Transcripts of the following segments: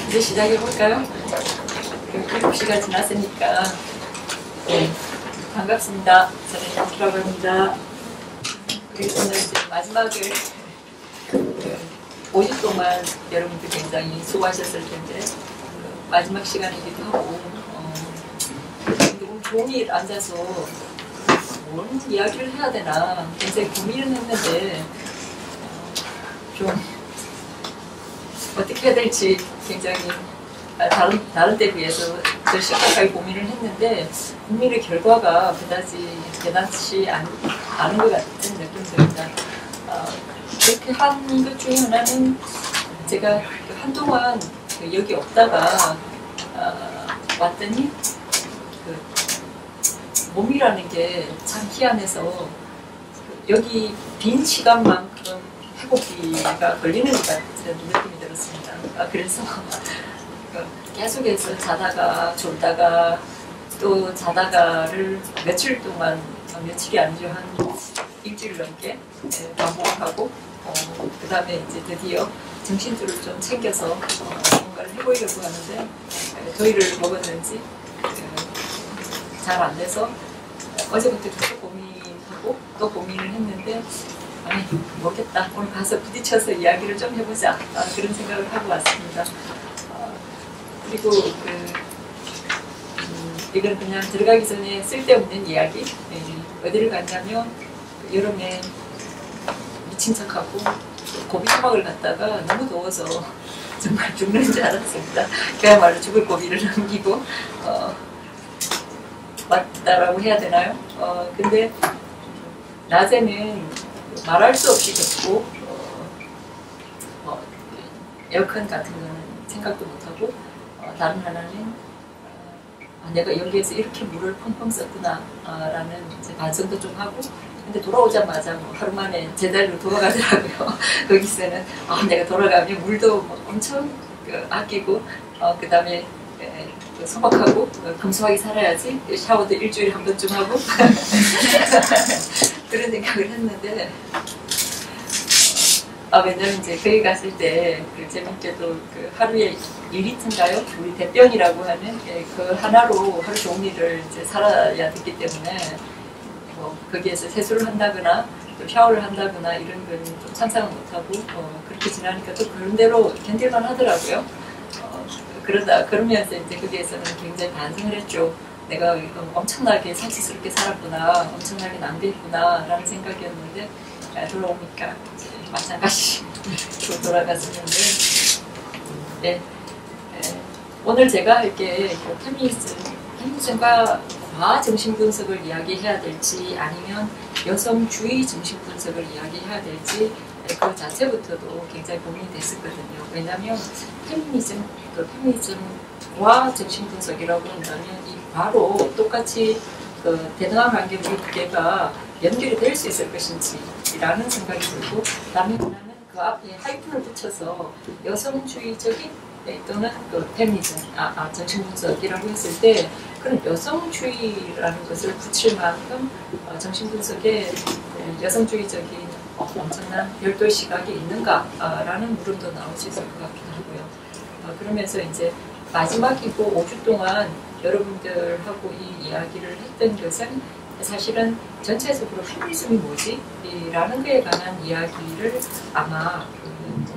이제 시작해볼까요? 7시가 지났으니까. 네, 반갑습니다. 저는 양키라고 합니다. 그리고 오늘 이제 마지막을 5주 동안 여러분들 굉장히 수고하셨을 텐데 마지막 시간이기도 하고 너무 종일 앉아서 뭔 이야기를 해야 되나 굉장히 고민을 했는데 좀 어떻게 해야 될지 굉장히 다른 때 비해서 더 심각하게 고민을 했는데 고민의 결과가 그다지 대단치 않은 것 같은 느낌이 듭니다. 그렇게 한 것 중에 하나는 제가 한동안 여기 없다가 왔더니 몸이라는 게 참 희한해서 여기 빈 시간만큼 회복기가 걸리는 것 같은 느낌이 들었습니다. 그래서 계속해서 자다가 졸다가 또 자다가를 며칠 동안, 며칠이 아니죠, 한 일주일 넘게 반복하고 그 다음에 이제 드디어 정신줄을 좀 챙겨서 뭔가를 해보려고 하는데 더위를 먹었는지 잘 안 돼서 어제부터 계속 고민하고 또 고민을 했는데 아니 모르겠다, 오늘 가서 부딪혀서 이야기를 좀 해보자, 그런 생각을 하고 왔습니다. 그리고 이건 그냥 들어가기 전에 쓸데없는 이야기. 어디를 갔냐면 여름에 미친 척하고 고비 사막을 갔다가 너무 더워서 정말 죽는 줄 알았습니다. 그야말로 죽을 고비를 넘기고 왔다라고 해야 되나요? 근데 낮에는 말할 수 없이 덥고 에어컨 같은 거는 생각도 못하고 다른 하나는 내가 여기에서 이렇게 물을 펑펑 썼구나 라는 이제 반성도 좀 하고, 근데 돌아오자마자 뭐 하루 만에 제자리로 돌아가더라고요. 거기서는 내가 돌아가면 물도 뭐 엄청 아끼고 그 다음에 소박하고 검소하게 살아야지, 샤워도 일주일에 한 번쯤 하고 그런 생각을 했는데 왜냐면 이제 거기 갔을 때 재밌게도 하루에 1리터인가요? 우리 대병이라고 하는 그 하나로 하루 종일을 이제 살아야 됐기 때문에 뭐 거기에서 세수를 한다거나 또 샤워를 한다거나 이런 건 좀 상상을 못하고 그렇게 지나니까 또 그런 대로 견딜만 하더라고요. 그러면서 이제 거기에서는 굉장히 반성을 했죠. 내가 엄청나게 사치스럽게 살았구나, 엄청나게 낭비했구나 라는 생각이었는데 돌아오니까 이제 마찬가지로 돌아갔었는데 네. 오늘 제가 이렇게 페미니즘과 과학 정신분석을 이야기해야 될지 아니면 여성주의 정신분석을 이야기해야 될지 그 자체부터도 굉장히 고민이 됐었거든요. 왜냐하면 페미니즘과 정신분석이라고 한다면 이 바로 똑같이 대등한 관계 우리 두 개가 연결이 될 수 있을 것인지라는 생각이 들고, 다음에 하나는 그 앞에 하이픈을 붙여서 여성주의적인 또는 페미니즘, 정신분석이라고 했을 때 그런 여성주의라는 것을 붙일 만큼 정신분석에 여성주의적인 엄청난 별도의 시각이 있는가라는 물음도 나올 수 있을 것 같기도 하고요. 그러면서 이제 마지막이고 5주 동안 여러분들하고 이 이야기를 했던 것은 사실은 전체적으로 페미니즘이 뭐지? 라는 거에 관한 이야기를 아마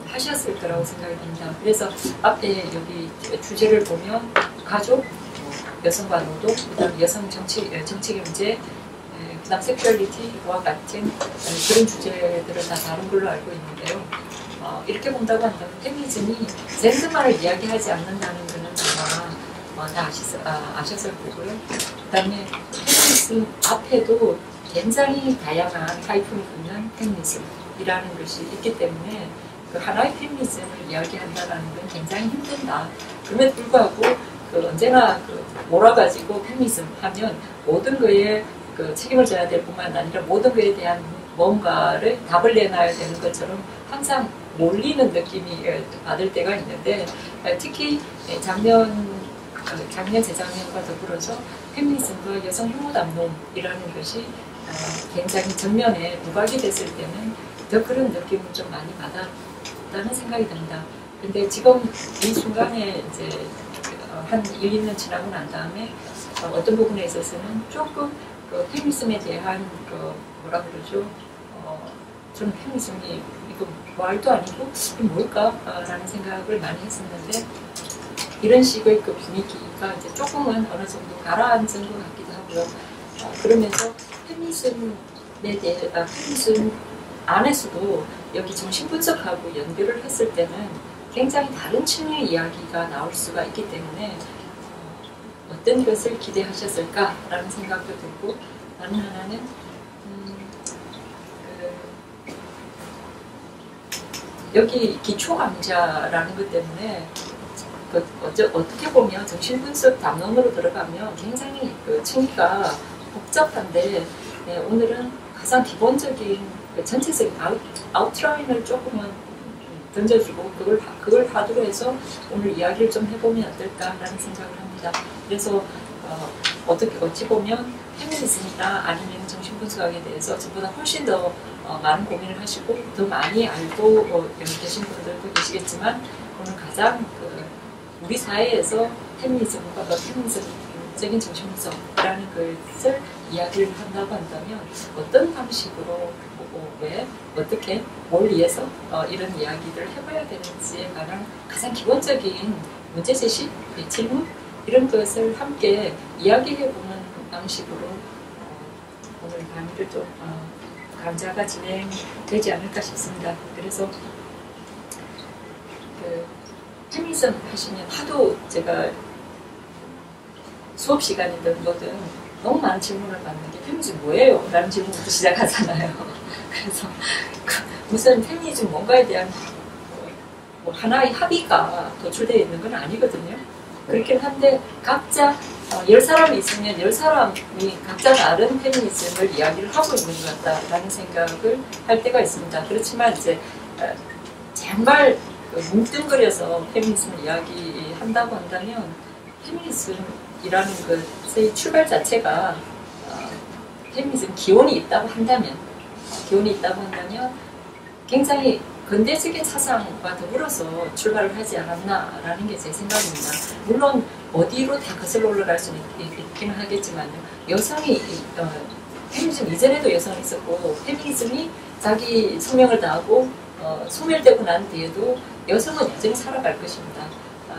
하셨을 거라고 생각이 듭니다. 그래서 앞에 여기 주제를 보면 가족, 여성과 노동, 그다음 여성 정치 경제, 그다음 섹슈얼리티와 같은 그런 주제들을 다 다룬 걸로 알고 있는데요. 이렇게 본다고 한다면 페미니즘이 젠더만을 이야기하지 않는다는 것은 아마 다 아셨을 거고요. 그다음에 페미니즘 앞에도 굉장히 다양한 하이픈이 붙는 페미니즘이라는 것이 있기 때문에 하나의 페미니즘을 이야기한다는 건 굉장히 힘든다. 그럼에도 불구하고 언제나 몰아가지고 페미니즘 하면 모든 거에 책임을 져야 될 뿐만 아니라 모든 거에 대한 뭔가를 답을 내놔야 되는 것처럼 항상 몰리는 느낌이 받을 때가 있는데, 특히 작년, 재작년과 더불어서 페미니즘과 여성 혐오 담론이라는 것이 굉장히 전면에 부각이 됐을 때는 더 그런 느낌을 좀 많이 받았다는 생각이 듭니다. 근데 지금 이 순간에 이제 한 1, 2년 지나고 난 다음에 어떤 부분에 있어서는 조금 그 페미니즘에 대한 그 뭐라 그러죠? 저는 페미니즘이 이거 말도 아니고 이게 뭘까라는 생각을 많이 했었는데 이런 식의 그 분위기가 이제 조금은 어느 정도 가라앉은 것 같기도 하고요. 그러면서 페미니즘에 대해 페미니즘 안에서도 여기 정신분석하고 연결을 했을 때는 굉장히 다른 층의 이야기가 나올 수가 있기 때문에 어떤 것을 기대하셨을까라는 생각도 들고 다른 하나는 여기 기초강좌라는 것 때문에 어떻게 보면 정신분석 담론으로 들어가면 굉장히 그 층위가 복잡한데 오늘은 가장 기본적인 그 전체적인 아웃라인을 조금은 던져주고 그걸 하도로 해서 오늘 이야기를 좀 해보면 어떨까라는 생각을 합니다. 그래서 어찌 보면 페미니즘이나 아니면 정신분석학에 대해서 저보다 훨씬 더 많은 고민을 하시고 더 많이 알고 계신 분들도 계시겠지만 오늘 가장 우리 사회에서 페미니즘과 페미니즘적인 정신분석이라는 것을 이야기를 한다고 한다면 어떤 방식으로 왜 어떻게 뭘 위해서 이런 이야기를 해봐야 되는지에 관한 가장 기본적인 문제제시, 질문 이런 것을 함께 이야기해보는 방식으로 오늘 강의를 좀 강좌가 진행되지 않을까 싶습니다. 그래서 페미니즘 하시면 하도 제가 수업 시간이든 뭐든 너무 많은 질문을 받는 게 페미니즘 뭐예요? 라는 질문부터 시작하잖아요. 그래서 무슨 페미니즘 뭔가에 대한 뭐 하나의 합의가 도출되어 있는 건 아니거든요. 그렇긴 한데 각자 10사람이 있으면 10사람이 각자 다른 페미니즘을 이야기를 하고 있는 것 같다라는 생각을 할 때가 있습니다. 그렇지만 이제 정말 뭉뚱그려서 페미니즘을 이야기한다고 한다면 페미니즘이라는 것의 출발 자체가 페미니즘 기원이 있다고 한다면 굉장히 근대적인 사상과 더불어서 출발을 하지 않았나라는 게 제 생각입니다. 물론 어디로 다 거슬러 올라갈 수는 있기는 하겠지만요. 여성이 페미니즘 이전에도 여성이 있었고 페미니즘이 자기 소명을 다하고 소멸되고 난 뒤에도 여성은 여전히 살아갈 것입니다.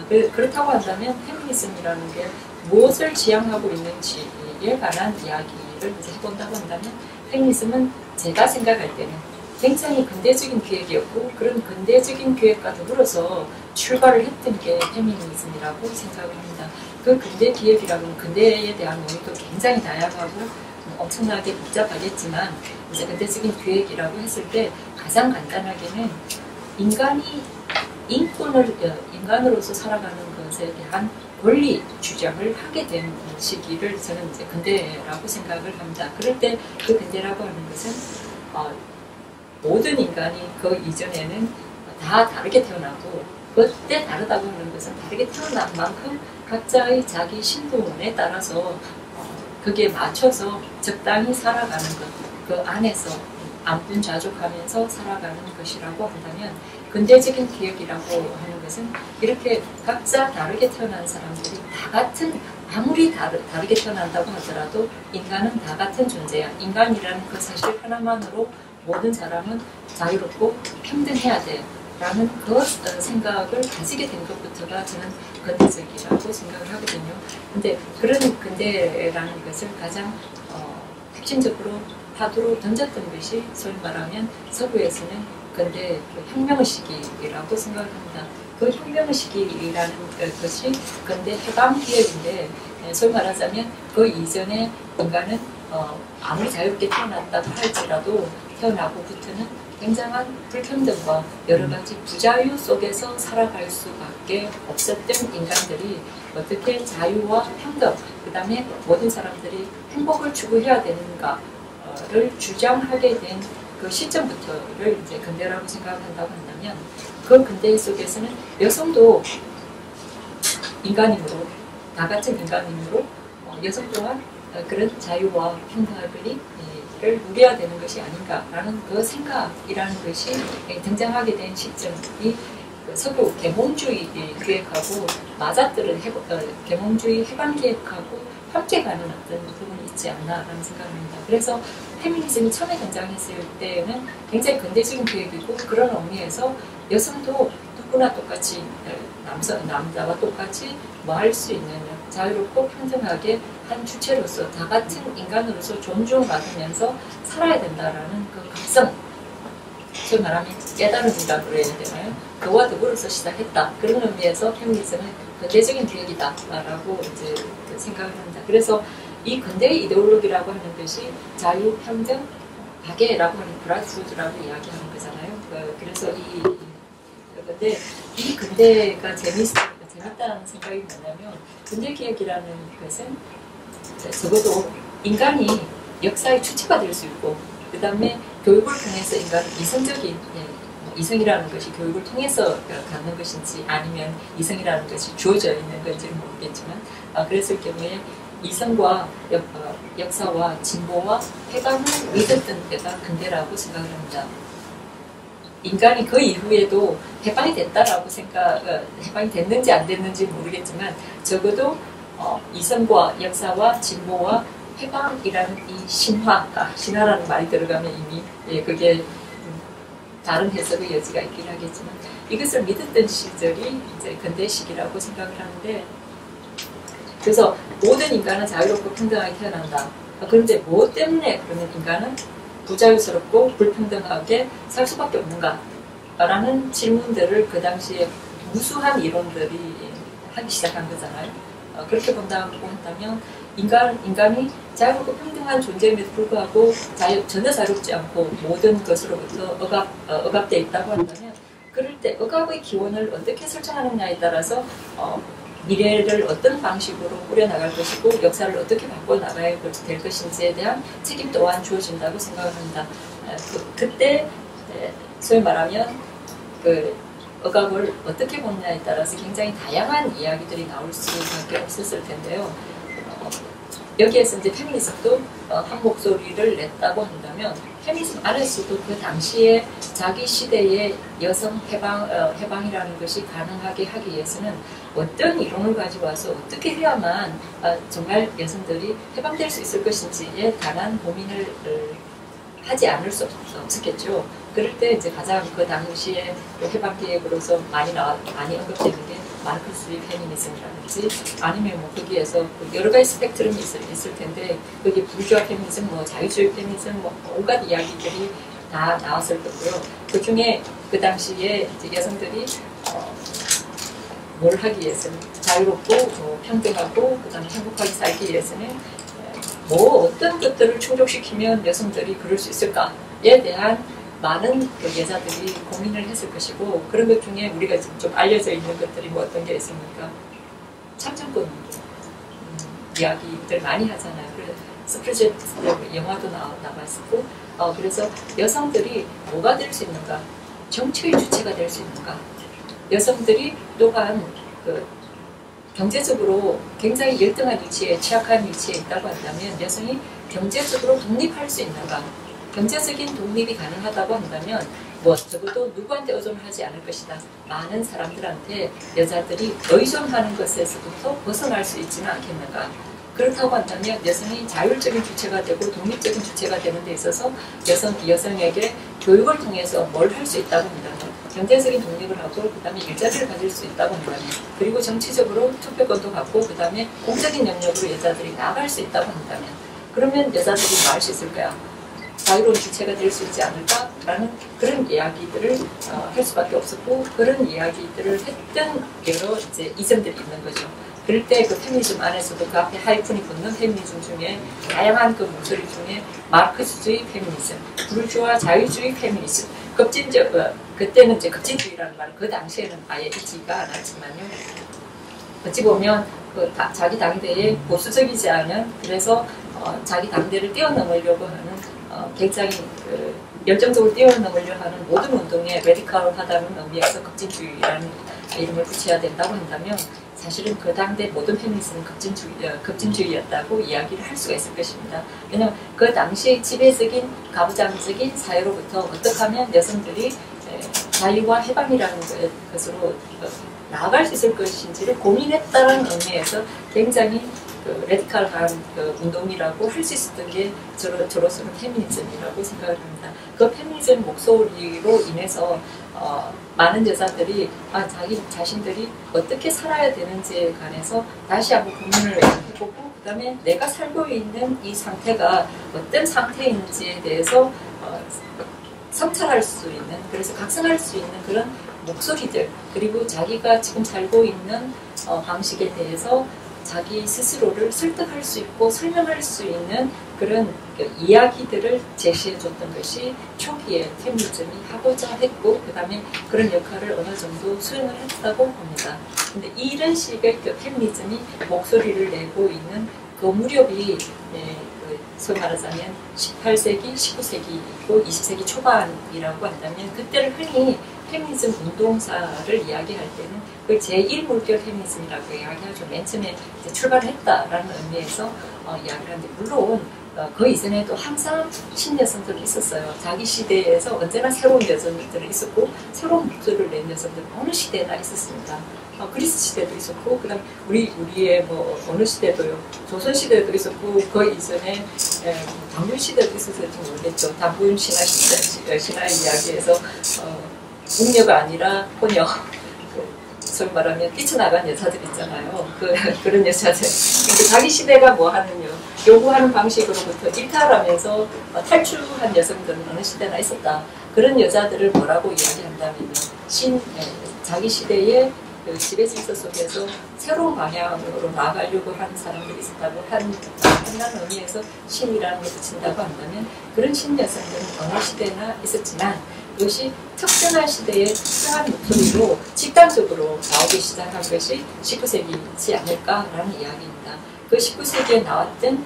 그렇다고 한다면 페미니즘이라는 게 무엇을 지향하고 있는지에 관한 이야기를 이제 해본다고 한다면 페미니즘은 제가 생각할 때는 굉장히 근대적인 기획이었고 그런 근대적인 기획과 더불어서 출발을 했던 게 페미니즘이라고 생각을 합니다. 그 근대 기획이라고는 근대에 대한 논의도 굉장히 다양하고 엄청나게 복잡하겠지만 이제 근대적인 기획이라고 했을 때 가장 간단하게는 인간이 인간으로서 살아가는 것에 대한 권리 주장을 하게 된 시기를 저는 이제 근대라고 생각을 합니다. 그럴 때 그 근대라고 하는 것은 모든 인간이 그 이전에는 다 다르게 태어나고 그때 다르다고 하는 것은 다르게 태어난 만큼 각자의 자기 신분에 따라서 거기에 맞춰서 적당히 살아가는 것, 그 안에서 안분자족하면서 살아가는 것이라고 한다면 근대적인 기획이라고 하는 것은 이렇게 각자 다르게 태어난 사람들이 다 같은 아무리 다르게 태어난다고 하더라도 인간은 다 같은 존재야. 인간이라는 그 사실 하나만으로 모든 사람은 자유롭고 평등해야 돼 라는 그 생각을 가지게 된 것부터가 저는 근대적이라고 생각을 하거든요. 근데 그런 근대라는 것을 가장 핵심적으로 파도로 던졌던 것이 소위 말하면 서구에서는 근대 혁명의 시기라고 생각을 합니다. 그 혁명의 시기라는 것이 근대 해방 기획인데 소위 말하자면 그 이전에 인간은 아무리 자유롭게 태어났다고 할지라도 태어나고부터는 굉장한 불평등과 여러 가지 부자유 속에서 살아갈 수밖에 없었던 인간들이 어떻게 자유와 평등, 그 다음에 모든 사람들이 행복을 추구해야 되는가를 주장하게 된 그 시점부터를 이제 근대라고 생각한다고 한다면 그 근대 속에서는 여성도 인간이므로 다 같은 인간이므로 여성 또한 그런 자유와 평등을 누려야 되는 것이 아닌가라는 그 생각이라는 것이 등장하게 된 시점이 그 서구 계몽주의 계획하고 맞아떨어진 계몽주의 해방 계획하고 함께 가는 어떤 부분이 있지 않나라는 생각을 합니다. 그래서 페미니즘이 처음에 등장했을 때는 굉장히 근대적인 계획이고 그런 의미에서 여성도 누구나 똑같이 남자와 똑같이 뭐 할 수 있는 자유롭고 평등하게 한 주체로서 다 같은 인간으로서 존중받으면서 살아야 된다라는 그 각성, 소위 말하면 깨달음이라고 그래야 되나요? 그와 더불어서 시작했다. 그런 의미에서 페미니즘은 근대적인 계획이다라고 이제 생각을 합니다. 그래서 이 근대의 이데올로기라고 하는 것이 자유, 평등, 박애라고 하는 브라드푸드라고 이야기하는 거잖아요. 그래서 근데 이 근대가 재밌다는 생각이 뭐냐면 근대 기획이라는 것은 적어도 인간이 역사의 주체가 될 수 있고 그 다음에 교육을 통해서 인간은 이성적인 이성이라는 것이 교육을 통해서 갖는 것인지 아니면 이성이라는 것이 주어져 있는 건지는 모르겠지만 그랬을 경우에 이성과 역사와 진보와 해방을 믿었던 때가 근대라고 생각을 합니다. 인간이 그 이후에도 해방이 됐다라고 해방이 됐는지 안 됐는지 모르겠지만 적어도 이성과 역사와 진보와 해방이라는 이 신화라는 말이 들어가면 이미 그게 다른 해석의 여지가 있긴 하겠지만 이것을 믿었던 시절이 이제 근대 시기라고 생각을 하는데 그래서 모든 인간은 자유롭고 평등하게 태어난다. 그런데 무엇 때문에 그러면 인간은 부자유스럽고 불평등하게 살 수밖에 없는가? 라는 질문들을 그 당시에 무수한 이론들이 하기 시작한 거잖아요. 그렇게 본다고 한다면 인간이 자유롭고 평등한 존재임에도 불구하고 전혀 자유롭지 않고 모든 것으로부터 억압되어 있다고 한다면 그럴 때 억압의 기원을 어떻게 설정하느냐에 따라서 미래를 어떤 방식으로 꾸려나갈 것이고 역사를 어떻게 바꿔나가야 될 것인지에 대한 책임 또한 주어진다고 생각을 합니다. 그때 소위 말하면 그 억압을 어떻게 보느냐에 따라서 굉장히 다양한 이야기들이 나올 수밖에 없었을 텐데요. 여기에서 이제 페미니즘도 한 목소리를 냈다고 한다면 페미니즘 안에서도 그 당시에 자기 시대의 여성 해방이라는 것이 가능하게 하기 위해서는 어떤 이론을 가지고 와서 어떻게 해야만 정말 여성들이 해방될 수 있을 것인지에 관한 고민을 하지 않을 수 없었겠죠. 그럴 때 이제 가장 그 당시에 해방 계획으로서 많이 언급되는 게 마르크스의 페미니즘이라든지 아니면 뭐 거기에서 여러 가지 스펙트럼이 있을 텐데 거기 부르주아 페미니즘, 뭐 자유주의 페미니즘, 뭐 온갖 이야기들이 다 나왔을 거고요. 그 중에 그 당시에 이제 여성들이 뭘 하기 위해서는 자유롭고 평등하고 그다음에 행복하게 살기 위해서는 뭐 어떤 것들을 충족시키면 여성들이 그럴 수 있을까에 대한 많은 여자들이 고민을 했을 것이고 그런 것 중에 우리가 좀 알려져 있는 것들이 뭐 어떤 게 있습니까? 참정권 이야기들 많이 하잖아요. 그래서 스프리젯 영화도 나왔었고 그래서 여성들이 뭐가 될 수 있는가? 정치의 주체가 될 수 있는가? 여성들이 또한 경제적으로 굉장히 열등한 위치에 취약한 위치에 있다고 한다면 여성이 경제적으로 독립할 수 있는가? 경제적인 독립이 가능하다고 한다면 뭐 적어도 누구한테 의존하지 않을 것이다. 많은 사람들한테 여자들이 의존하는 것에서부터 벗어날 수 있지는 않겠는가. 그렇다고 한다면 여성이 자율적인 주체가 되고 독립적인 주체가 되는 데 있어서 여성에게 교육을 통해서 뭘 할 수 있다고 한다면 경제적인 독립을 하고 그 다음에 일자리를 가질 수 있다고 한다면 그리고 정치적으로 투표권도 갖고 그 다음에 공적인 영역으로 여자들이 나갈 수 있다고 한다면 그러면 여자들이 뭐 할 수 있을까요? 자유로운 주체가 될 수 있지 않을까라는 그런 이야기들을 할 수밖에 없었고 그런 이야기들을 했던 여러 이제 이점들이 있는 거죠. 그럴 때 그 페미니즘 안에서도 그 앞에 하이픈이 붙는 페미니즘 중에 다양한 그 목소리 중에 마르크스주의 페미니즘, 부르주아 자유주의 페미니즘, 그때는 이제 급진주의라는 말은 그 당시에는 아예 있지가 않았지만요. 어찌 보면 자기 당대에 보수적이지 않은 그래서 자기 당대를 뛰어넘으려고 하는 굉장히 열정적으로 뛰어넘으려 하는 모든 운동에 레디컬하다는 의미에서 급진주의라는 이름을 붙여야 된다고 한다면 사실은 그 당대 모든 페미니즘은 급진주의였다고 이야기를 할 수가 있을 것입니다. 왜냐하면 그 당시의 지배적인 가부장적인 사회로부터 어떻게 하면 여성들이 자유와 해방이라는 것으로 나아갈 수 있을 것인지를 고민했다는 의미에서 굉장히 레디컬한 운동이라고 할 수 있었던 게 저로서는 페미니즘이라고 생각을 합니다. 그 페미니즘 목소리로 인해서 많은 여자들이 자기 자신들이 어떻게 살아야 되는지에 관해서 다시 한번 고민을 해보고, 그 다음에 내가 살고 있는 이 상태가 어떤 상태인지에 대해서 성찰할 수 있는, 그래서 각성할 수 있는 그런 목소리들, 그리고 자기가 지금 살고 있는 방식에 대해서 자기 스스로를 설득할 수 있고 설명할 수 있는 그런 이야기들을 제시해 줬던 것이 초기에 페미니즘이 하고자 했고, 그 다음에 그런 역할을 어느 정도 수행을 했다고 봅니다. 근데 이런 식의 페미니즘이 목소리를 내고 있는 그 무렵이 소위 말하자면 18세기, 19세기이고 20세기 초반이라고 한다면, 그때를 흔히 페미니즘 운동사를 이야기할 때는 그 제1물결 페미니즘이라고 이야기하죠. 맨 처음에 출발했다라는 의미에서 이야기를 하는데, 물론 그 이전에도 항상 신여성들이 있었어요. 자기 시대에서 언제나 새로운 여성들이 있었고 새로운 목소리를 낸 여성들은 어느 시대나 있었습니다. 그리스 시대도 있었고, 그다음 우리의 어느 시대도요. 조선 시대도 있었고, 그 이전에 단군 시대도 있었을지 모르겠죠. 단군 신화 이야기에서 웅녀가 아니라 호녀, 소위 말하면 뛰쳐나간 여자들 있잖아요. 그런 여자들. 그러니까 자기 시대가 뭐 하느냐, 요구하는 방식으로부터 일탈하면서 탈출한 여성들은 어느 시대나 있었다. 그런 여자들을 뭐라고 이야기한다면요, 자기 시대의 그 지배 질서 속에서 새로운 방향으로 나아가려고 하는 사람들이 있었다고 한다는 의미에서 신이라는 것을 붙인다고 한다면, 그런 신 여성들은 어느 시대나 있었지만 그것이 특정한 시대의 특정한 목소리로 집단적으로 나오기 시작한 것이 19세기이지 않을까라는 이야기입니다. 그 19세기에 나왔던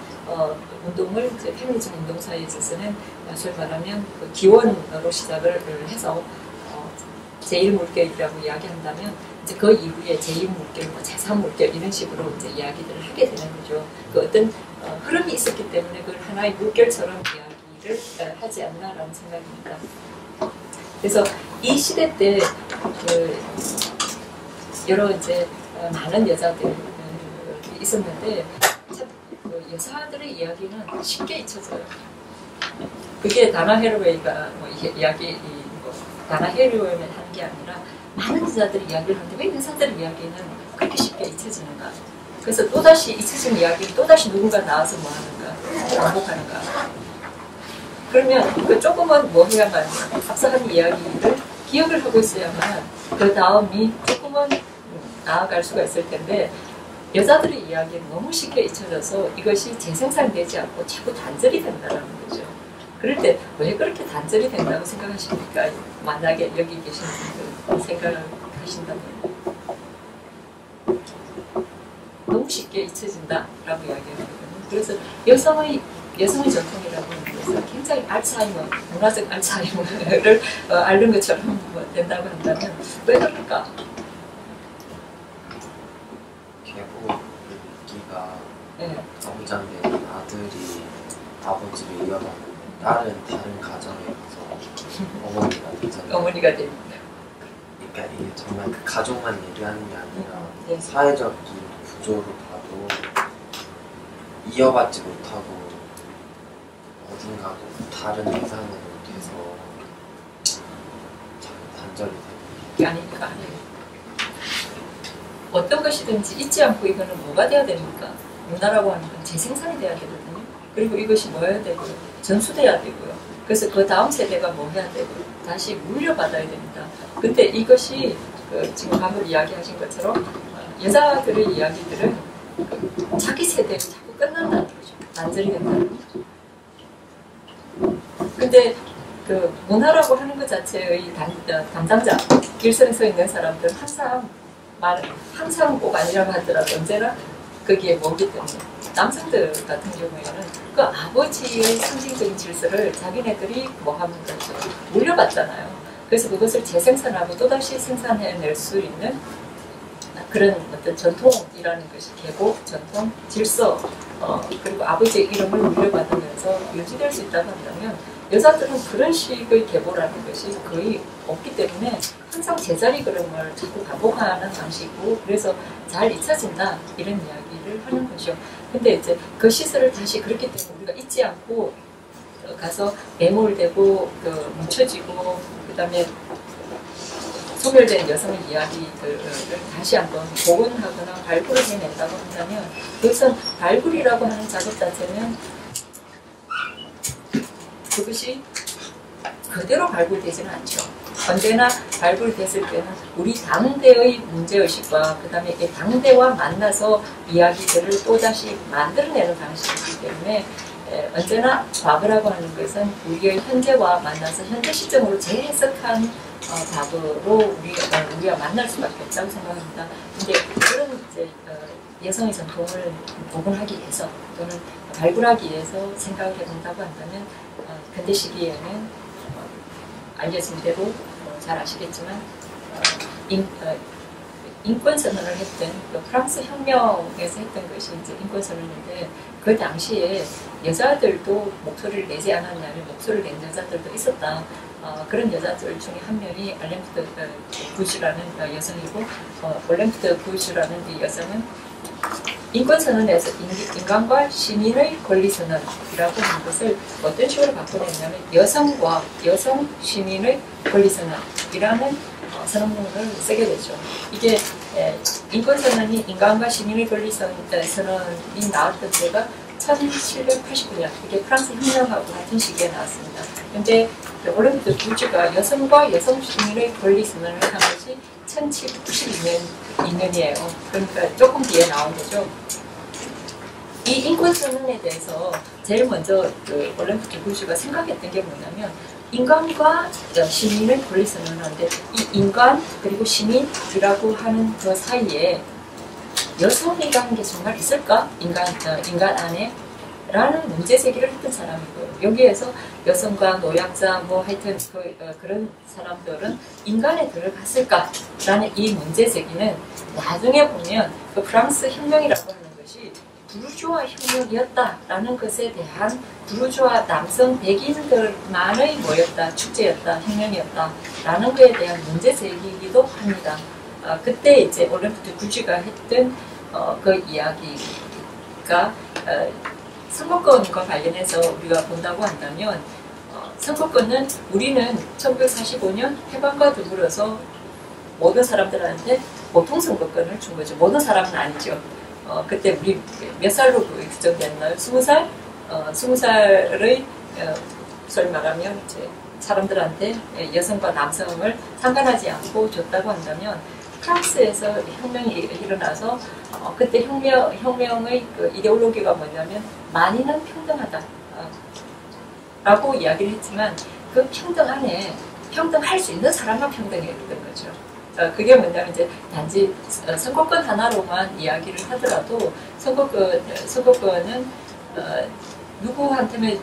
운동을 페미니즘 운동사에 있어서는 소위 말하면 그 기원으로 시작을 해서 제1물결이라고 이야기한다면, 이제 그 이후에 제2물결, 제3물결 이런 식으로 이제 이야기들을 하게 되는 거죠. 그 어떤 흐름이 있었기 때문에 그걸 하나의 물결처럼 이야기를 하지 않나라는 생각입니다. 그래서 이 시대 때 여러 이제 많은 여자들이 있었는데, 참 여자들의 이야기는 쉽게 잊혀져요. 그게 다나 헤로웨이가 다나 헤로웨이만 하는 게 아니라 많은 여자들이 이야기를 하는데 왜 여자들의 이야기는 그렇게 쉽게 잊혀지는가? 그래서 또다시 잊혀진 이야기를 또다시 누군가 나와서 뭐 하는가? 반복하는가? 그러면 그 조금은 뭐 해야만, 앞서간 이야기를 기억을 하고 있어야만 그 다음이 조금은 나아갈 수가 있을 텐데, 여자들의 이야기는 너무 쉽게 잊혀져서 이것이 재생산되지 않고 자꾸 단절이 된다는 거죠. 그럴 때 왜 그렇게 단절이 된다고 생각하십니까? 만약에 여기 계신 분들 생각하신다면 너무 쉽게 잊혀진다라고 이야기하거든요. 그래서 여성의 전통이라고 하는 것은 굉장히 알츠하이머, 문화적 알츠하이머를 앓는 것처럼 된다고 한다면 왜 그럴까? 계보기가 아부장된 아들이 아버지를 이어가는 다른 가정에 가서 어머니가 되잖아요. 어머니가 됩니다. 그러니까 이게 정말 그 가족만 얘기하는 게 아니라 사회적인 구조로 봐도 이어받지 못하고 어딘가 다른 대상으로 돼서 단절이 되는 게 아니니까 아니에요. 어떤 것이든지 잊지 않고 이거는 뭐가 돼야 됩니까? 문화라고 하는 건 재생산이 돼야 되거든요. 그리고 이것이 뭐 해야 되고요? 전수돼야 되고요. 그래서 그 다음 세대가 뭐 해야 되고요? 다시 물려받아야 됩니다. 근데 이것이 지금 방금 이야기하신 것처럼 여자들의 이야기들은 자기 세대가 자꾸 끝난다는 거죠. 단절이 된다는 거죠. 근데 그 문화라고 하는 것 자체의 담당자, 일선에 서 있는 사람들은 항상 꼭 아니라고 하더라도 언제나 거기에 뭐기 때문에, 남성들 같은 경우에는 그 아버지의 상징적인 질서를 자기네들이 뭐 하면 그렇죠, 물려받잖아요. 그래서 그것을 재생산하고 또다시 생산해낼 수 있는 그런 어떤 전통이라는 것이 계보, 전통, 질서, 그리고 아버지의 이름을 물려받으면서 유지될 수 있다고 한다면 여자들은 그런 식의 계보라는 것이 거의 없기 때문에 항상 제자리 걸음을 자꾸 반복하는 방식이고 그래서 잘 잊혀진다 이런 이야기를 하는 거죠. 근데 이제 그 시설을 다시 그렇기 때문에 우리가 잊지 않고 가서 매몰되고 묻혀지고 그다음에 소멸된 여성의 이야기들을 다시 한번 복원하거나 발굴을 해낸다고 한다면 그것은 발굴이라고 하는 작업 자체는 그것이 그대로 발굴되지는 않죠. 언제나 발굴됐을 때는 우리 당대의 문제의식과 그 다음에 당대와 만나서 이야기들을 또다시 만들어내는 방식이기 때문에 언제나 과거라고 하는 것은 우리의 현재와 만나서 현재 시점으로 재해석한 과거로 우리가 만날 수밖에 없다고 생각합니다. 근데 그런 이제 여성의 전통을 복원하기 위해서 또는 발굴하기 위해서 생각을 해본다고 한다면 근대 시기에는 알려진 대로 잘 아시겠지만 인권 선언을 했던 프랑스 혁명에서 했던 것이 이제 인권 선언인데 그 당시에 여자들도 목소리를 내지 않았냐면 목소리를 낸 여자들도 있었다. 그런 여자들 중에 한 명이 알렘프트 구시라는 여성이고 올렘프트 구시라는 이 여성은 인권선언에서 인간과 시민의 권리선언이라고 하는 것을 어떤 식으로 바꿔냈냐면 여성과 여성 시민의 권리선언이라는 선언문을 쓰게 되죠. 이게 인권선언이 인간과 시민의 권리선언이 나왔던 때가 1789년 이게 프랑스 혁명하고 같은 시기에 나왔습니다. 그런데 올렘프트 구시가 여성과 여성 시민의 권리선언을 한 것이 1792년이에요. 그러니까 조금 뒤에 나온 거죠. 이 인권선언에 대해서 제일 먼저 올렘프트 구시가 생각했던 게 뭐냐면 인간과 시민의 권리선언을 하는데 이 인간 그리고 시민이라고 하는 그 사이에 여성이라는 게 정말 있을까? 인간 안에? 라는 문제 제기를 했던 사람이고요. 여기에서 여성과 노약자 뭐 하여튼 그런 사람들은 인간에 들어갔을까라는 이 문제 제기는 나중에 보면 그 프랑스 혁명이라고 하는 것이 부르주아 혁명이었다라는 것에 대한 부르주아 남성 백인들만의 뭐였다 축제였다 혁명이었다라는 것에 대한 문제 제기이기도 합니다. 그때 이제 올렘프트 구시가 했던 그 이야기가 선거권과 관련해서 우리가 본다고 한다면 선거권은 우리는 1945년 해방과 더불어서 모든 사람들한테 보통 선거권을 준 거죠. 모든 사람은 아니죠. 그때 우리 몇 살로 규정됐나요? 20살? 20살의 소위 말하면 이제 사람들한테 여성과 남성을 상관하지 않고 줬다고 한다면 프랑스에서 혁명이 일어나서 그때 혁명의 그 이데올로기가 뭐냐면 만인은 평등하다 라고 이야기를 했지만 그 평등 안에 평등할 수 있는 사람만 평등했던 거죠. 그게 뭐냐면 이제 단지 선거권 하나로만 이야기를 하더라도 선거권은 누구한테만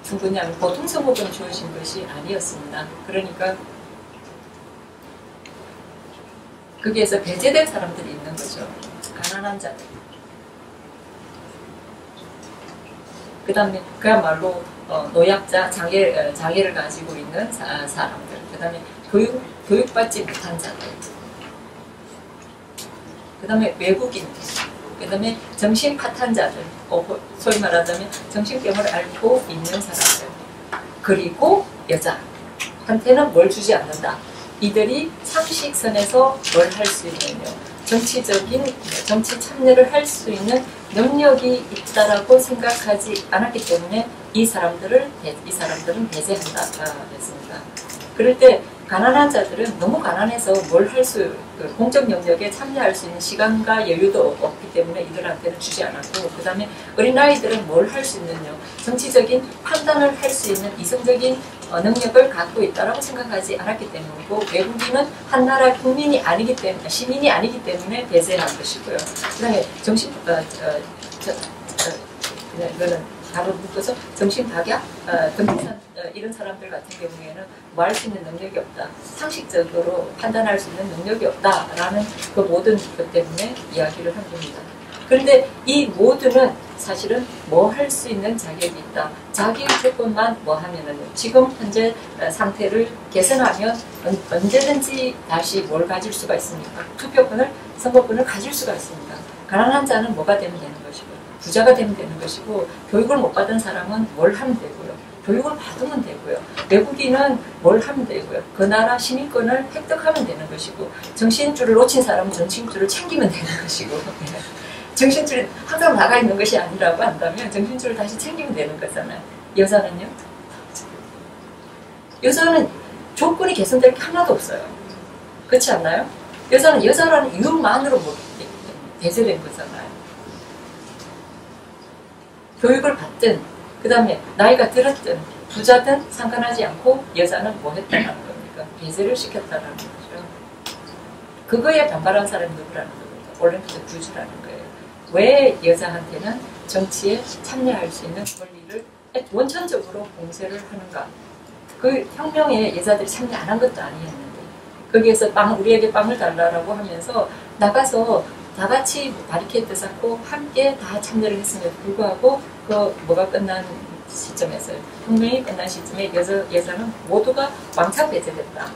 준 거냐면 보통 선거권 주어진 것이 아니었습니다. 그러니까 거기에서 배제된 사람들이 있는 거죠. 가난한 자들. 그 다음에 그야말로 노약자, 장애를 가지고 있는 사람들. 그 다음에 교육받지 못한 자들. 그 다음에 외국인. 그 다음에 정신 파탄자들. 소위 말하자면 정신병을 앓고 있는 사람들. 그리고 여자한테는 뭘 주지 않는다. 이들이 상식선에서 뭘 할 수 있느냐, 정치 참여를 할 수 있는 능력이 있다라고 생각하지 않았기 때문에 이 사람들은 배제한다 했습니다. 그럴 때 가난한 자들은 너무 가난해서 뭘 할 공적 영역에 참여할 수 있는 시간과 여유도 없기 때문에 이들한테는 주지 않았고, 그 다음에 어린아이들은 뭘 할 수 있느냐, 정치적인 판단을 할 수 있는 이성적인 능력을 갖고 있다라고 생각하지 않았기 때문이고, 외국인은 한 나라 국민이 아니기 때문에, 시민이 아니기 때문에 배제한 것이고요. 그 다음에 이거는 바로 묶어서 정신박약, 등비산 이런 사람들 같은 경우에는 뭐 할 수 있는 능력이 없다. 상식적으로 판단할 수 있는 능력이 없다라는 그 모든 것 때문에 이야기를 한 겁니다. 그런데 이 모두는 사실은 뭐 할 수 있는 자격이 있다. 자기 조건만 뭐 하면은 지금 현재 상태를 개선하면 언제든지 다시 뭘 가질 수가 있습니까? 투표권을, 선거권을 가질 수가 있습니다. 가난한 자는 뭐가 되면 되는 것이고, 부자가 되면 되는 것이고, 교육을 못 받은 사람은 뭘 하면 되고요. 교육을 받으면 되고요. 외국인은 뭘 하면 되고요. 그 나라 시민권을 획득하면 되는 것이고, 정신줄을 놓친 사람은 정신줄을 챙기면 되는 것이고, 정신줄이 항상 나가 있는 것이 아니라고 한다면 정신줄을 다시 챙기면 되는 거잖아요. 여자는요? 여자는 조건이 개선될 게 하나도 없어요. 그렇지 않나요? 여자는 여자라는 이유만으로 대세된 거잖아요. 교육을 받든, 그 다음에 나이가 들었든, 부자든 상관하지 않고 여자는 뭐 했다는 겁니까? 배제를 시켰다는 거죠. 그거에 반발한 사람이 누구라는 겁니까? 올림픽 구주라는 거예요. 왜 여자한테는 정치에 참여할 수 있는 권리를 원천적으로 봉쇄를 하는가? 그 혁명에 여자들이 참여 안 한 것도 아니었는데 거기에서 우리에게 빵을 달라고 하면서 나가서 다 같이 바리케이트 쌓고 함께 다 참여를 했음에도 불구하고 그 뭐가 끝난 시점에서 혁명이 끝난 시점에 여자는 모두가 왕창 배제됐다.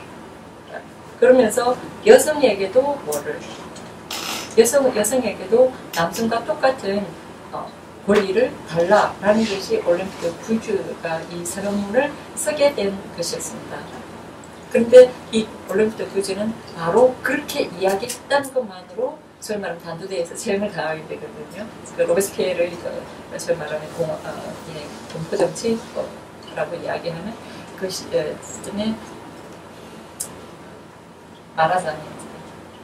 그러면서 여성에게도 여성에게도 남성과 똑같은 권리를 달라라는 것이 올림픽 구주가 이 선언문을 쓰게 된 것이었습니다. 그런데 이 올림픽 구주는 바로 그렇게 이야기했다는 것만으로 소위 말하면 단두대에서 재앙을 당하게 되거든요. 그 로베스피에르의 소위 말하는 공포정치라고 이야기하는 그 시점에 말하자면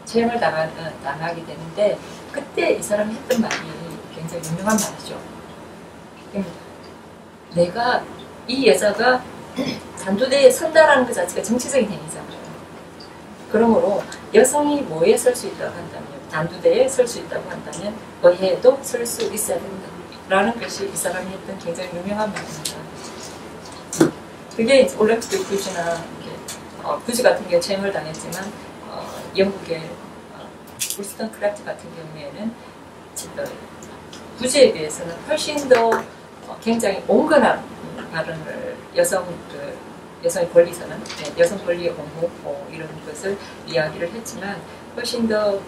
재앙을 당하게 되는데 그때 이 사람이 했던 말이 굉장히 유명한 말이죠. 내가 이 여자가 단두대에 선다라는 것 자체가 정치적인 행위잖아요. 그러므로 여성이 뭐에 설 수 있다고 한다면 단두대에 설 수 있다고 한다면 뭐에도 설 수 있어야 된다라는 것이 이 사람이 했던 굉장히 유명한 말입니다. 그게 올림픽 구주나 구주 같은 경우에 재앙을 당했지만 영국의 울스턴 크래프트 같은 경우에는 구주에 비해서는 훨씬 더 굉장히 온건한 발언을 여성의 권리선언, 여성 권리의 옹호 이런 것을 이야기를 했지만 훨씬 더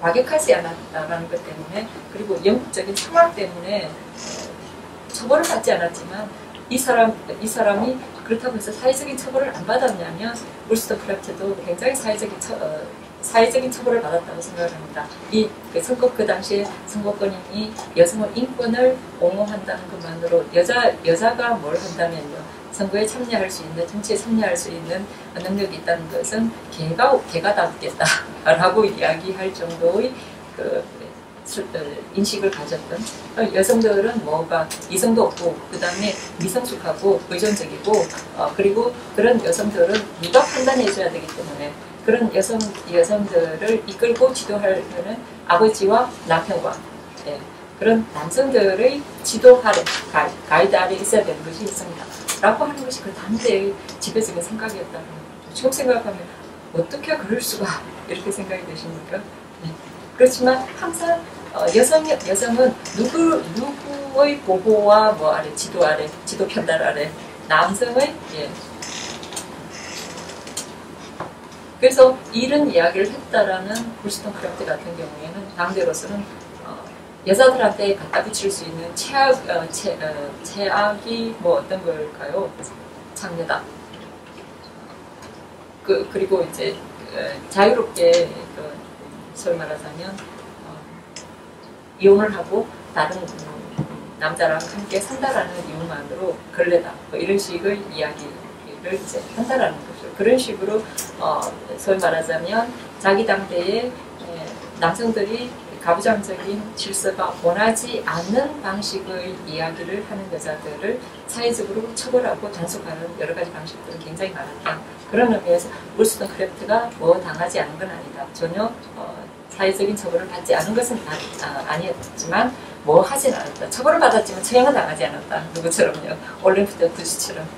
과격하지 않았다는 것 때문에 그리고 영국적인 상황 때문에 처벌을 받지 않았지만 이 사람이 그렇다고 해서 사회적인 처벌을 안 받았냐면 울스턴 크래프트도 굉장히 사회적인 처벌을 받았다고 생각을 합니다. 그 당시에 선거권이 여성의 인권을 옹호한다는 것만으로 여자가 뭘 한다면요. 선거에 참여할 수 있는, 정치에 참여할 수 있는 능력이 있다는 것은 개가 다 웃겠다라고 이야기할 정도의 인식을 가졌던 여성들은 이성도 없고 그 다음에 미성숙하고 의존적이고 그리고 그런 여성들은 누가 판단해줘야 되기 때문에 그런 여성들을 이끌고 지도하려는 아버지와 남편과 그런 남성들의 지도 아래 가이드 아래 있어야 되는 것이 있습니다. 라고 하는 것이 그 당대의 지배적인 생각이었다는 거죠. 지금 생각하면 어떻게 그럴 수가 이렇게 생각이 되십니까? 네. 그렇지만 항상 여성은 누구의 보호와 지도 편달 아래 남성의 그래서 이런 이야기를 했다라는 울스턴 크래프트 같은 경우에는 당대로서는 여자들한테 갖다 붙일 수 있는 최악이 어떤 걸까요? 장녀다. 그리고 이제 자유롭게 소위 말하자면 이혼을 하고 다른 남자랑 함께 산다라는 이유만으로 걸레다. 이런 식의 이야기를 이제 한다라는 거죠. 그런 식으로 소위 말하자면 자기 당대에 남성들이 가부장적인 질서가 원하지 않는 방식의 이야기를 하는 여자들을 사회적으로 처벌하고 단속하는 여러 가지 방식들은 굉장히 많았다. 그런 의미에서 울스턴 크래프트가 당하지 않은 건 아니다. 전혀 사회적인 처벌을 받지 않은 것은 아니었지만 하진 않았다. 처벌을 받았지만 처형은 당하지 않았다. 누구처럼요. 올림픽 구주처럼.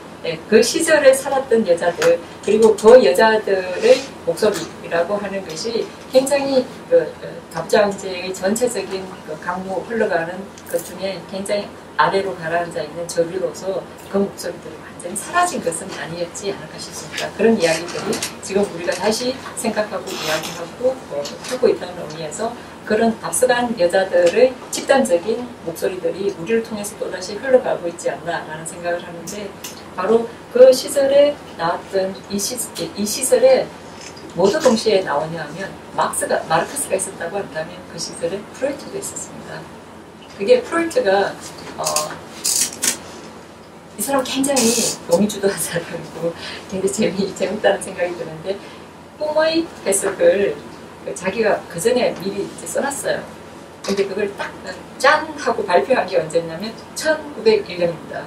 그 시절에 살았던 여자들 그리고 그 여자들의 목소리라고 하는 것이 굉장히 갑자왕제의 전체적인 강무 흘러가는 것 중에 굉장히 아래로 가라앉아 있는 저기로서 그 목소리들이 완전히 사라진 것은 아니었지 않을까 싶습니다. 그런 이야기들이 지금 우리가 다시 생각하고 이야기하고 하고 있다는 의미에서 그런 앞서간 여자들의 집단적인 목소리들이 우리를 통해서 또다시 흘러가고 있지 않나라는 생각을 하는데 바로 그 시절에 나왔던 이 시절에 모두 동시에 나오냐 하면 마르크스가 있었다고 한다면 그 시절에 프로이트도 있었습니다. 그게 프로이트가 이 사람 굉장히 농이주도한 사람이고 굉장히 재밌다는 생각이 드는데 꿈의 해석을 자기가 그 전에 미리 이제 써놨어요. 근데 그걸 딱 짠 하고 발표한 게 언제냐면 1901년입니다.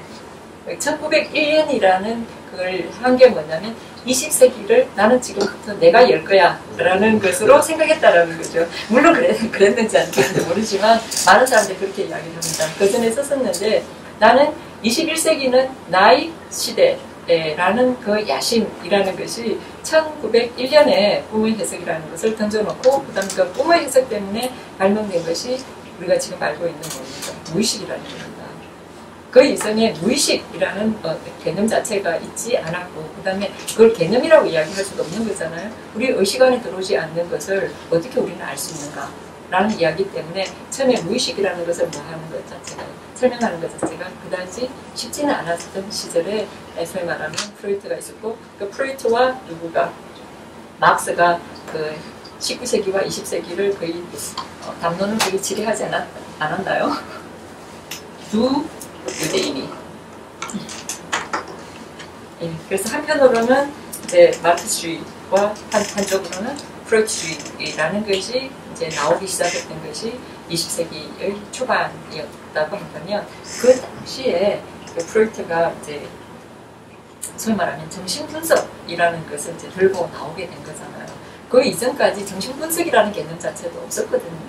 1901년이라는 그걸 한 게 뭐냐면 20세기를 나는 지금부터 내가 열 거야 라는 것으로 생각했다라는 거죠. 물론 그랬는지 안 그랬는지 모르지만 많은 사람들이 그렇게 이야기를 합니다. 그 전에 썼었는데 나는 21세기는 나의 시대라는 그 야심이라는 것이 1901년에 꿈의 해석이라는 것을 던져놓고 그 다음에 그 꿈의 해석 때문에 발명된 것이 우리가 지금 알고 있는 겁니다. 무의식이라는 겁니다. 그 이전에 무의식이라는 개념 자체가 있지 않았고 그 다음에 그걸 개념이라고 이야기할 수도 없는 거잖아요. 우리 의식 안에 들어오지 않는 것을 어떻게 우리는 알 수 있는가 라는 이야기 때문에 처음에 무의식이라는 것을 뭐 하는 것 자체가 설명하는 것 자체가 그다지 쉽지는 않았던 시절에 소위 말하면 프로이트가 있었고 그 프로이트와 누구가 막스가 그 19세기와 20세기를 거의 담론을 거의 지배하지 않았나요? 두 유대인이. 그래서 한편으로는 이제 마르크스주의와 한쪽으로는 프로이트주의라는 것이 이제 나오기 시작했던 것이 20세기의 초반이었다고 한다면 그 당시에 그 프로이트가 이제 소위 말하면 정신분석이라는 것을 이제 들고 나오게 된 거잖아요. 그 이전까지 정신분석이라는 개념 자체도 없었거든요.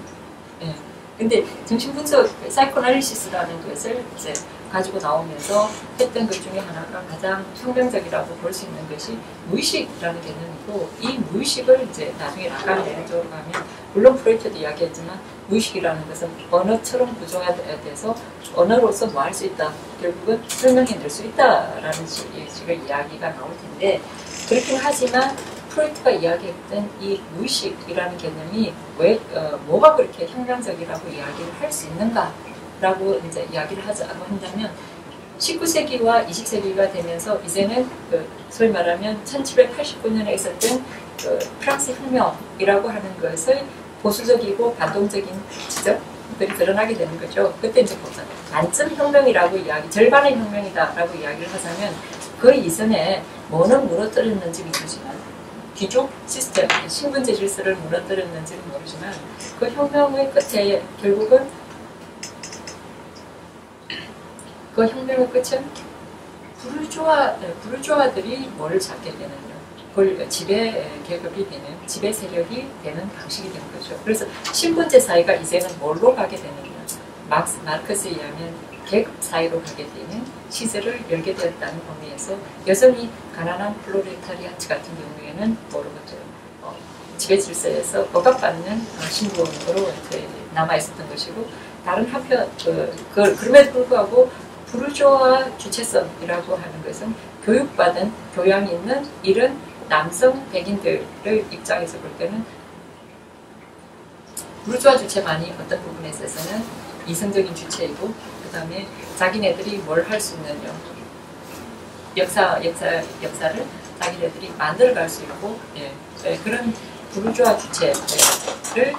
예. 근데 정신분석, 사이코아날리시스라는 것을 이제 가지고 나오면서 했던 것 중에 하나가 가장 혁명적이라고 볼 수 있는 것이 무의식이라는 개념이고 이 무의식을 이제 나중에 라칸이 내려가면 물론 프로이트도 이야기했지만 무의식이라는 것은 언어처럼 구조화돼서 언어로서 뭐 할 수 있다. 결국은 설명해낼 수 있다라는 식의 이야기가 나올 텐데 그렇긴 하지만 프로이트가 이야기했던 이 무의식이라는 개념이 왜 뭐가 그렇게 혁명적이라고 이야기를 할 수 있는가라고 이제 이야기를 하자고 한다면 19세기와 20세기가 되면서 이제는 그 소위 말하면 1789년에 있었던 그 프랑스 혁명이라고 하는 것을 보수적이고 반동적인 지적들이 드러나게 되는 거죠. 그때 이제 반쯤 혁명이라고 절반의 혁명이다라고 이야기를 하자면 그 이전에 뭐는 무너뜨렸는지 모르지만 귀족 시스템, 신분제 질서를 무너뜨렸는지는 모르지만 그 혁명의 끝에 결국은 그 혁명의 끝은 부르주아들이 뭐를 잡게 되느냐 그걸 지배 계급이 되는 지배 세력이 되는 방식이 되는 거죠. 그래서 신분제 사회가 이제는 뭘로 가게 되느냐 마르크스에 의하면 계급 사회로 가게 되는 시절을 열게 되었다는 의미에서 여전히 가난한 플로레타리아츠 같은 경우에는 모르겠죠. 지배 질서에서 억압받는 신분으로 남아 있었던 것이고 다른 한편 그럼에도 불구하고 부르주아 주체성이라고 하는 것은 교육받은 교養있는 이런 남성 백인들의 입장에서 볼 때는 부르주아 주체만이 어떤 부분에 있어서는 이성적인 주체이고 그 다음에 자기네들이 뭘 할 수 있느냐 역사를 자기네들이 만들어갈 수 있고 그런 부르주아 주체를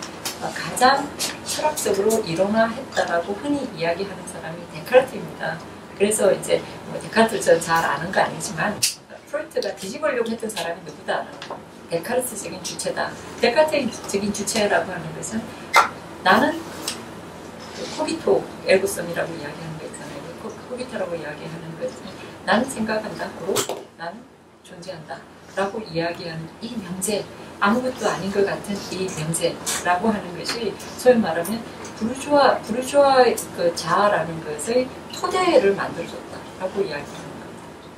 가장 철학적으로 이론화했다라고 흔히 이야기하는 사람이 데카르트입니다. 그래서 이제 데카르트를 저는 잘 아는 거 아니지만 프로이트가 뒤집으려고 했던 사람이 누구다? 데카르트적인 주체다. 데카르트적인 주체라고 하는 것은 나는 코기토 에르고섬이라고 이야기하는 거 있잖아요. 코기토라고 이야기하는 것은 나는 생각한다. 그리고 나는 존재한다. 라고 이야기하는 이 명제 아무것도 아닌 것 같은 이 명제라고 하는 것이 소위 말하면 부르주아 그 자아라는 것의 토대를 만들어줬다라고 이야기하는 겁니다.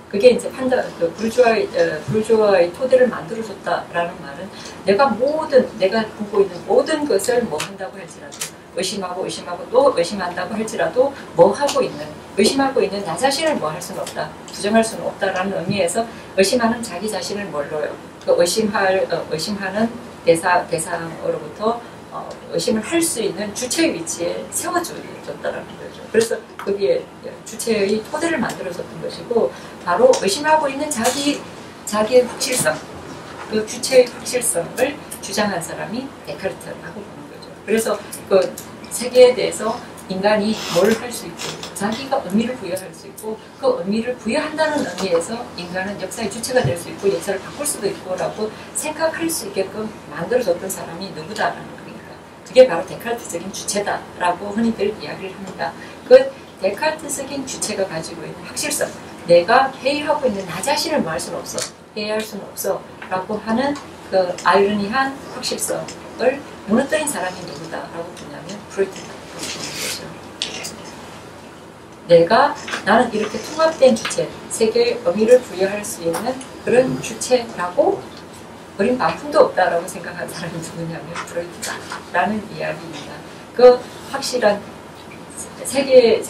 그게 이제 판단, 그 불주아의 토대를 만들어줬다라는 말은 내가 보고 있는 모든 것을 뭐 한다고 할지라도 의심하고 또 의심한다고 할지라도 뭐 하고 있는, 의심하고 있는 나 자신을 뭐 할 수는 없다, 부정할 수는 없다라는 의미에서 의심하는 자기 자신을 뭘로요? 그 의심하는 대상으로부터 의심을 할 수 있는 주체의 위치에 세워줬다라는 거죠. 그래서 거기에 주체의 토대를 만들어줬던 것이고, 바로 의심하고 있는 자기의 확실성, 그 주체의 확실성을 주장한 사람이 데카르트라고 보는 거죠. 그래서 그 세계에 대해서 인간이 뭘 할 수 있고, 자기가 의미를 부여할 수 있고, 그 의미를 부여한다는 의미에서 인간은 역사의 주체가 될 수 있고, 역사를 바꿀 수도 있고 라고 생각할 수 있게끔 만들어줬던 사람이 누구다라는 겁니다. 그게 바로 데카르트적인 주체다라고 흔히들 이야기를 합니다. 그 데카르트적인 주체가 가지고 있는 확실성, 내가 회의하고 있는 나 자신을 뭐 할 수는 없어, 회의할 수는 없어 라고 하는 그 아이러니한 확실성을 무너뜨린 사람이 누구다라고 보냐면 프로이트다. 나는 이렇게 통합된 주체, 세계의 의미를 부여할 수 있는 그런 주체라고 어린 반품도 없다라고 생각한 사람이 누구냐면 프로이트다라는 이야기입니다. 그 확실한 세계의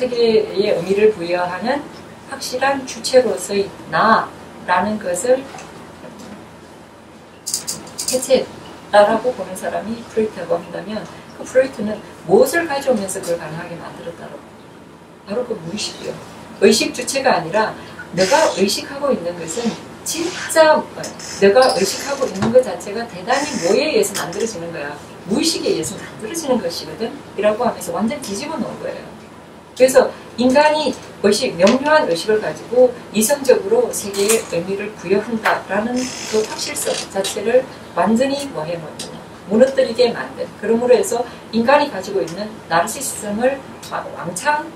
의미를 부여하는 확실한 주체로서의 나라는 것을 해체했다라고 보는 사람이 프로이트라고 한다면, 그 프로이트는 무엇을 가져오면서 그걸 가능하게 만들었다고? 바로 그 무의식이요. 의식 주체가 아니라 내가 의식하고 있는 것은 진짜 내가 의식하고 있는 것 자체가 대단히 뭐에 의해서 만들어지는 거야. 무의식에 의해서 만들어지는 것이거든. 이라고 하면서 완전 뒤집어 놓은 거예요. 그래서 인간이 명료한 의식을 가지고 이성적으로 세계의 의미를 부여한다라는 그 확실성 자체를 완전히 무너뜨리게 만든, 그러므로 해서 인간이 가지고 있는 나르시시즘을 왕창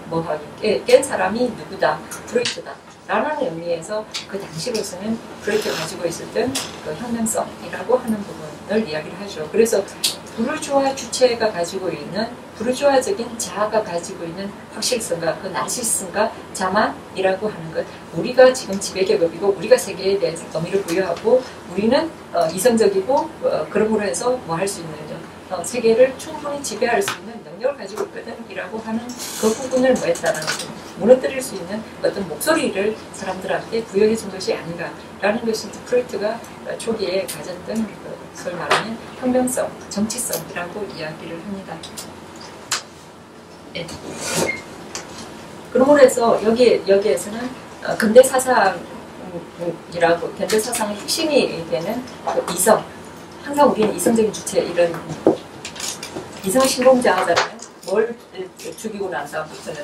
깬 사람이 누구다? 프로이트다 라는 의미에서 그 당시로서는 프로이트가 가지고 있었던 그 혁명성이라고 하는 부분을 이야기를 하죠. 그래서 부르주아 주체가 가지고 있는, 부르주아적인 자아가 가지고 있는 확실성과 그 나르시시즘과 자만이라고 하는 것, 우리가 지금 지배계급이고 우리가 세계에 대해서 의미를 부여하고 우리는 이성적이고 그러므로 해서 뭐 할 수 있는 거죠. 세계를 충분히 지배할 수 있는 능력을 가지고 있거든 이라고 하는 그 부분을 뭐 했다라는 거죠. 무너뜨릴 수 있는 어떤 목소리를 사람들한테 부여해 준 것이 아닌가라는 것이 프로이트가 초기에 가졌던 소위 말하는 혁명성, 정치성이라고 이야기를 합니다. 네. 그러므로 해서 여기에서는 근대 사상이라고, 현대 사상의 핵심이 되는 그 이성, 항상 우리는 이성적인 주체, 이런 이성 신봉자하잖아요. 뭘 죽이고 난 다음부터는,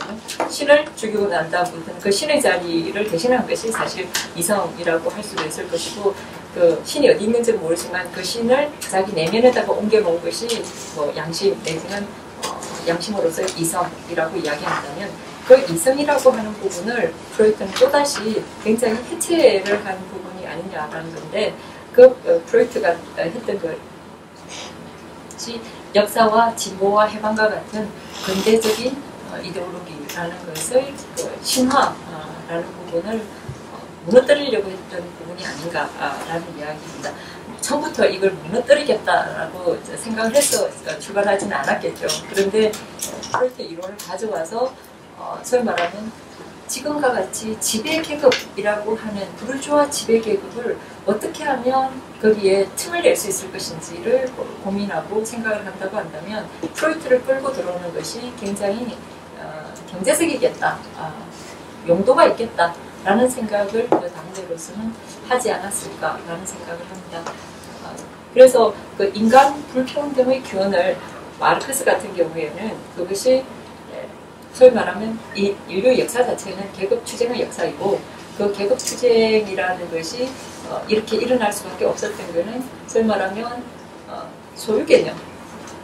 신을 죽이고 난 다음부터는 그 신의 자리를 대신한 것이 사실 이성이라고 할 수도 있을 것이고, 그 신이 어디 있는지는 모르지만 그 신을 자기 내면에다가 옮겨놓은 것이 뭐 양심 내지는 양심으로서의 이성이라고 이야기한다면, 그 이성이라고 하는 부분을 프로이트는 또다시 굉장히 해체를 한 부분이 아니냐라는 건데, 그 프로이트가 했던 것이 역사와 진보와 해방과 같은 근대적인 이데올로기라는 것을 신화라는 부분을 무너뜨리려고 했던 부분이 아닌가라는 이야기입니다. 처음부터 이걸 무너뜨리겠다라고 생각을 해서 출발하지는 않았겠죠. 그런데 프로이트 이론을 가져와서 소위 말하면 지금과 같이 지배계급이라고 하는 부르주아 지배계급을 어떻게 하면 거기에 틈을 낼 수 있을 것인지를 고민하고 생각을 한다고 한다면, 프로이트를 끌고 들어오는 것이 굉장히 경제적이겠다, 용도가 있겠다라는 생각을 그 당대로서는 하지 않았을까라는 생각을 합니다. 그래서 그 인간 불평등의 기원을 마르크스 같은 경우에는 그것이 소위 말하면 이 인류 역사 자체는 계급 투쟁의 역사이고, 그 계급 투쟁이라는 것이 이렇게 일어날 수밖에 없었던 것은 소위 말하면 소유 개념,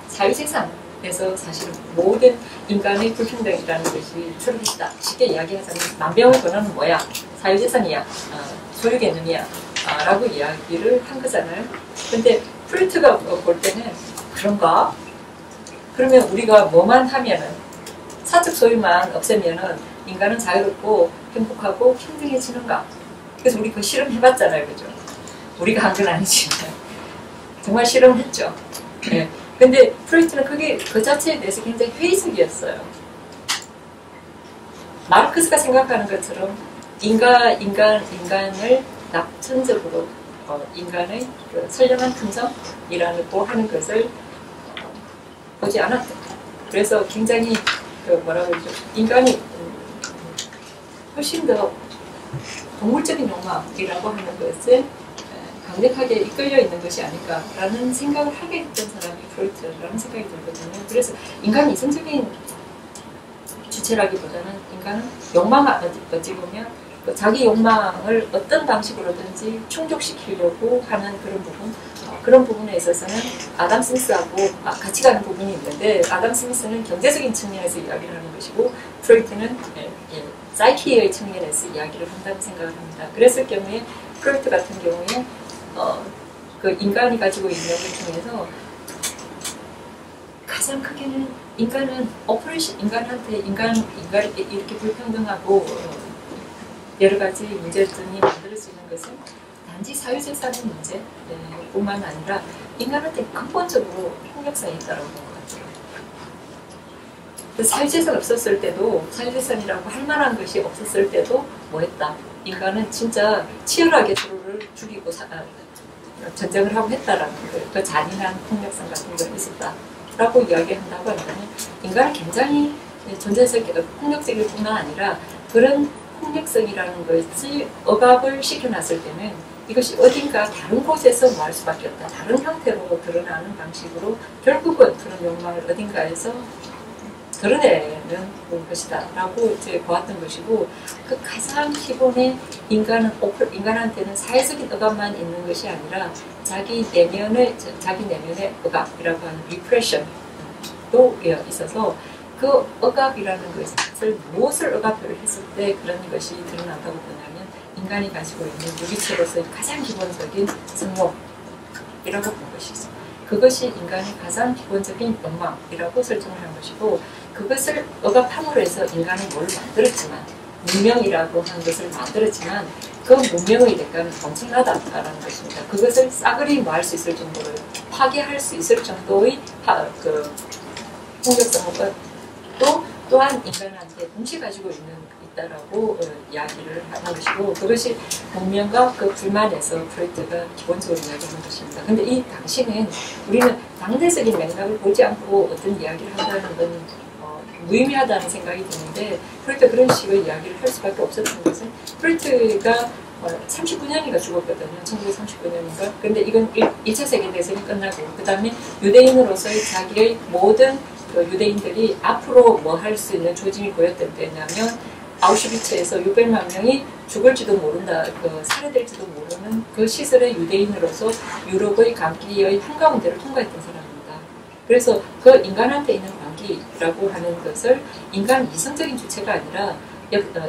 사유재산에서 사실 모든 인간의 불평등이라는 것이 출hiện 했다. 쉽게 이야기하자면 만병의 근원은 뭐야? 사유재산이야, 소유 개념이야 라고 이야기를 한 거잖아요. 근데 프로이트가 볼 때는 그런가? 그러면 우리가 뭐만 하면은, 사적 소유만 없애면은 인간은 자유롭고 행복하고 평등해지는가? 그래서 우리 그 실험해봤잖아요, 그죠? 우리가 한 건 아니지만 정말 실험했죠. 네. 근데 프로이트는 그게 그 자체에 대해서 굉장히 회의적이었어요. 마르크스가 생각하는 것처럼 인간을 낙천적으로 인간의 그 선량한 품성이라고 하는 것을 보지 않았다. 그래서 굉장히 그 뭐라고 그러죠? 인간이 훨씬 더 동물적인 욕망이라고 하는 것을 강력하게 이끌려 있는 것이 아닐까라는 생각을 하게 했던 사람이 프로이트라는 생각이 들거든요. 그래서 인간이 이성적인 주체라기보다는 인간은 욕망을 어찌 보면 자기 욕망을 어떤 방식으로든지 충족시키려고 하는 그런 부분, 그런 부분에 있어서는 아담 스미스하고 같이 가는 부분이 있는데, 아담 스미스는 경제적인 측면에서 이야기를 하는 것이고 프로이트는 사이키의 측면에서 이야기를 한다고 생각을 합니다. 그랬을 경우에 프로이트 같은 경우에 그 인간이 가지고 있는 것 중에서 가장 크게는 인간은 인간한테 이렇게 불평등하고 여러 가지 문제점이 만들 수 있는 것은 단지 사유재산의 문제뿐만 아니라 인간한테 근본적으로 폭력성이 있다고 보는 것 같아요. 사유재산 없었을 때도, 사유재산이라고 할 만한 것이 없었을 때도 뭐했다? 인간은 진짜 치열하게 서로를 죽이고 전쟁을 하고 했다라는 거예요. 그 잔인한 폭력성 같은 게 있었다라고 이야기한다고 한다면 인간은 굉장히 존재적 폭력적일 뿐만 아니라 그런 폭력성이라는 것이 억압을 시켜놨을 때는 이것이 어딘가 다른 곳에서 뭐할 수밖에 없다. 다른 형태로 드러나는 방식으로 결국은 그런 욕망을 어딘가에서 드러내는 것이다 라고 이제 보았던 것이고, 그 가장 기본의 인간한테는 사회적인 억압만 있는 것이 아니라 자기 내면의 억압이라고 하는 리프레션도 있어서 그 억압이라는 것을 무엇을 억압을 했을 때 그런 것이 드러난다고 보냐면 인간이 가지고 있는 유기체로서의 가장 기본적인 성욕이라고 본 것이죠. 그것이 인간의 가장 기본적인 욕망이라고 설정을 한 것이고, 그것을 억압함으로 해서 인간은 뭘 만들었지만, 문명이라고 하는 것을 만들었지만 그 문명의 대가는 엄청나다라는 것입니다. 그것을 싸그리 할 수 있을 정도로 파괴할 수 있을 정도의 그 폭력성을 또한 인간한테 동시에 가지고 있다라고 이야기를 하는 것이고, 그것이 문명과 그 불만에서 프로이트가 기본적으로 이야기하는 것입니다. 근데 이 당시는 우리는 당대적인 맥락을 보지 않고 어떤 이야기를 한다는 건 무의미하다는 생각이 드는데, 프로이트가 그런 식의 이야기를 할 수밖에 없었던 것은 프로이트가 39년인가 죽었거든요. 1939년인가. 근데 이건 1차 세계대전이 끝나고 그 다음에 유대인으로서의 자기의 모든 유대인들이 앞으로 뭐 할 수 있는 조짐이 보였던 때냐면 아우슈비츠에서 600만 명이 죽을지도 모른다, 살해될지도 모르는 그 시설의 유대인으로서 유럽의 강기의 한가운데를 통과했던 사람입니다. 그래서 그 인간한테 있는 광기라고 하는 것을 인간 이성적인 주체가 아니라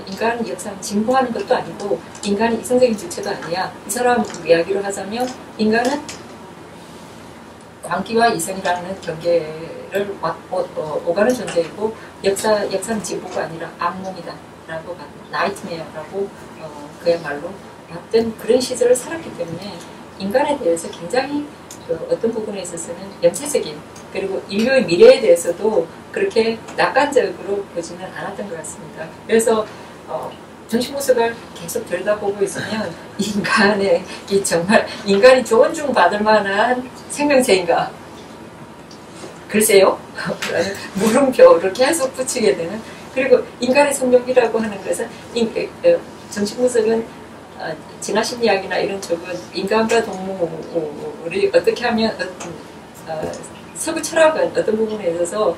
인간 역사는 진보하는 것도 아니고 인간이 이성적인 주체도 아니야. 이 사람 이야기로 하자면 인간은 광기와 이성이라는 경계를 오가는 존재이고 역사는 진보가 아니라 악몽이다라고 나이트메어라고 그야말로 봤던 그런 시절을 살았기 때문에 인간에 대해서 굉장히 어떤 부분에 있어서는 염세적인, 그리고 인류의 미래에 대해서도 그렇게 낙관적으로 보지는 않았던 것 같습니다. 그래서 정신모습을 계속 들여다보고 있으면 정말 인간이 존중받을 만한 생명체인가? 글쎄요. 물음표를 계속 붙이게 되는. 그리고 인간의 성욕이라고 하는 것은 정신모습은 진화심 이야기나 이런 쪽은 인간과 동물이 어떻게 하면 서구 철학은 어떤 부분에 있어서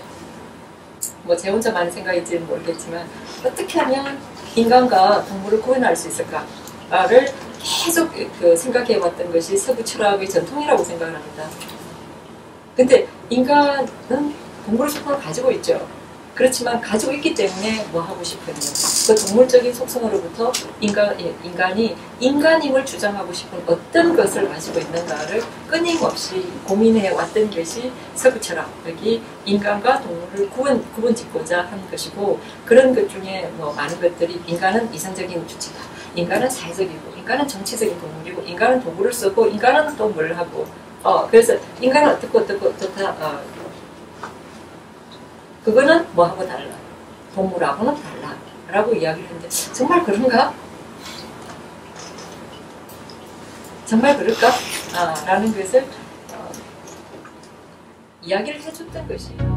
뭐 제 혼자 많은 생각일지는 모르겠지만 어떻게 하면 인간과 동물을 구분할 수 있을까를 계속 생각해왔던 것이 서구 철학의 전통이라고 생각을 합니다. 근데 인간은 동물의 속성을 가지고 있죠. 그렇지만 가지고 있기 때문에 뭐 하고 싶으면 그 동물적인 속성으로부터 인간이 인간임을 주장하고 싶은 어떤 것을 가지고 있는가를 끊임없이 고민해 왔던 것이 서구 철학, 여기 인간과 동물을 구분 짓고자 한 것이고, 그런 것 중에 뭐 많은 것들이 인간은 이성적인 주체다, 인간은 사회적이고 인간은 정치적인 동물이고 인간은 도구를 쓰고 인간은 또 뭘 하고 그래서 인간은 어떻고 좋다 그거는 뭐하고 달라 동물하고는 달라 라고 이야기를 했는데 정말 그런가? 정말 그럴까? 라는 것을 이야기를 해줬던 것이에요.